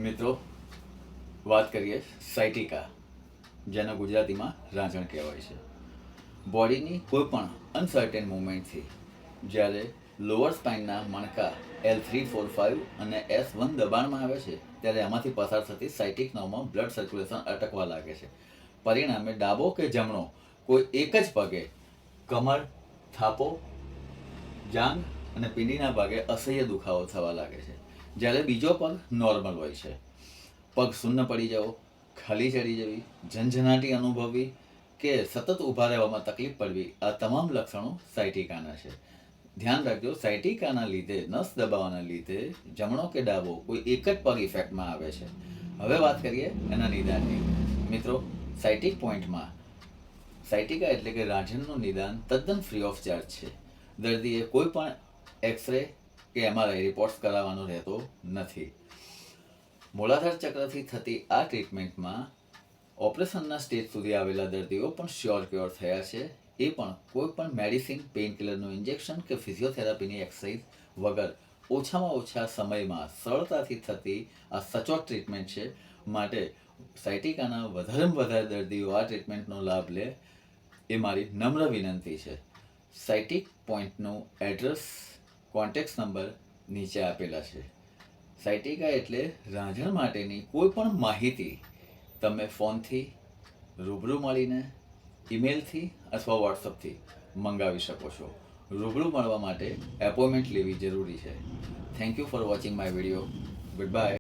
મિત્રો, વાત કરીએ સાયટિકા, જેને ગુજરાતીમાં રાંઝણ કહેવાય છે. બોડીની કોઈ પણ અનસર્ટેન મુવમેન્ટથી જ્યારે લોઅર સ્પાઇનના મણકા L3, 4, 5 અને S1 દબાણમાં આવે છે ત્યારે એમાંથી પસાર થતી સાયટિક નર્વમાં બ્લડ સર્ક્યુલેશન અટકવા લાગે છે. પરિણામે ડાબો કે જમણો કોઈ એક જ પગે કમર, થાપો, જાંઘ અને પીંડીના ભાગે અસહ્ય દુખાવો થવા લાગે છે, જ્યારે બીજો પગ નોર્મલ હોય છે. પગ શૂન્ય પડી જવો, ખાલી ચડી જવી, ઝંઝનાટી અનુભવવી કે સતત ઊભા રહેવામાં તકલીફ પડવી, આ તમામ લક્ષણો સાયટિકાના છે. ધ્યાન રાખજો, સાયટિકાના લીધે, નસ દબાવવાના લીધે જમણો કે ડાબો કોઈ એક જ પગ ઇફેક્ટમાં આવે છે. હવે વાત કરીએ એના નિદાનની. મિત્રો, સાયટિક પોઈન્ટમાં સાયટિકા એટલે કે રાંઝણનું નિદાન તદ્દન ફ્રી ઓફ ચાર્જ છે. દર્દીએ કોઈ પણ એક્સરે કે MRI રિપોર્ટ્સ કરાવવાનો રહેતો નથી. મૂળાધાર ચક્રથી થતી આ ટ્રીટમેન્ટમાં ઓપરેશનના સ્ટેજ સુધી આવેલા દર્દીઓ પણ શ્યોર ક્યોર થયા છે, એ પણ કોઈ પણ મેડિસિન, પેઇન કિલરનું ઇન્જેક્શન કે ફિઝિયોથેરાપીની એક્સરસાઇઝ વગર ઓછામાં ઓછા સમયમાં સરળતાથી થતી આ સચોટ ટ્રીટમેન્ટ છે. માટે સાયટિકાના વધારેમાં વધારે દર્દીઓ આ ટ્રીટમેન્ટનો લાભ લે એ મારી નમ્ર વિનંતી છે. સાયટિક પોઈન્ટનું એડ્રેસ, કોન્ટેક્ટ નંબર નીચે આપેલા છે. સાયટિકા એટલે રાંઝણ માટેની કોઈ પણ માહિતી તમે ફોનથી, રૂબરૂ મળીને, ઈમેલથી અથવા વોટ્સઅપથી મંગાવી શકો છો. રૂબરૂ મળવા માટે એપોઇન્ટમેન્ટ લેવી જરૂરી છે. Thank you for watching my video. Good bye.